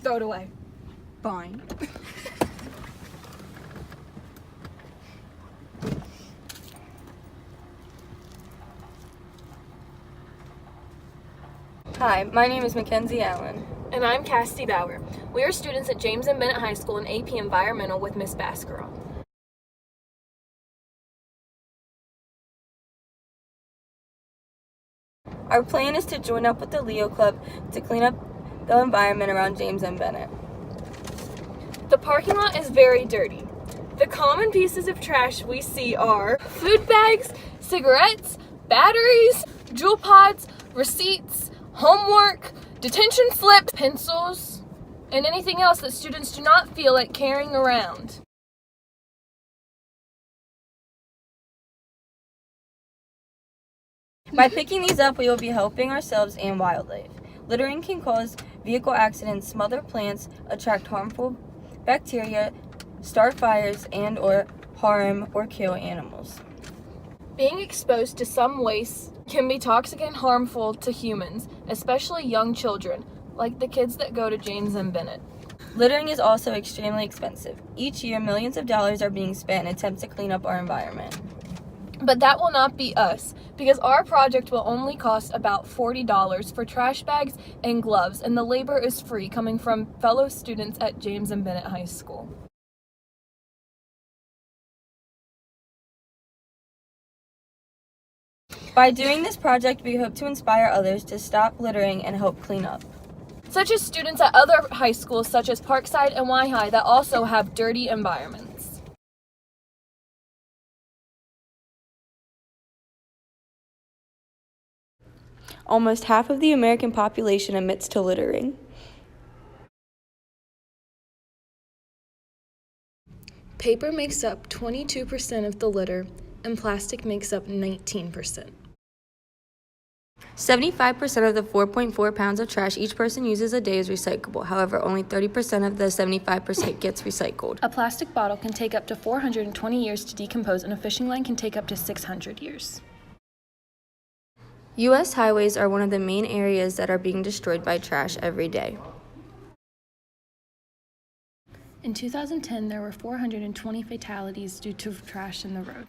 Throw it away. Fine. Hi, my name is Mackenzie Allen. And I'm Cassidy Bauer. We are students at James and Bennett High School in AP Environmental with Miss Baskerall. Our plan is to join up with the Leo Club to clean up the environment around James and Bennett. The parking lot is very dirty. The common pieces of trash we see are food bags, cigarettes, batteries, jewel pods, receipts, homework, detention slips, pencils, and anything else that students do not feel like carrying around. By picking these up, we will be helping ourselves and wildlife. Littering can cause vehicle accidents, smother plants, attract harmful bacteria, start fires, and or harm or kill animals. Being exposed to some waste can be toxic and harmful to humans, especially young children, like the kids that go to James and Bennett. Littering is also extremely expensive. Each year, millions of dollars are being spent in attempts to clean up our environment. But that will not be us, because our project will only cost about $40 for trash bags and gloves, and the labor is free, coming from fellow students at James and Bennett High School. By doing this project, we hope to inspire others to stop littering and help clean up. Such as students at other high schools such as Parkside and Y High that also have dirty environments. Almost half of the American population admits to littering. Paper makes up 22% of the litter, and plastic makes up 19%. 75% of the 4.4 pounds of trash each person uses a day is recyclable. However, only 30% of the 75% gets recycled. A plastic bottle can take up to 420 years to decompose, and a fishing line can take up to 600 years. U.S. highways are one of the main areas that are being destroyed by trash every day. In 2010, there were 420 fatalities due to trash in the road.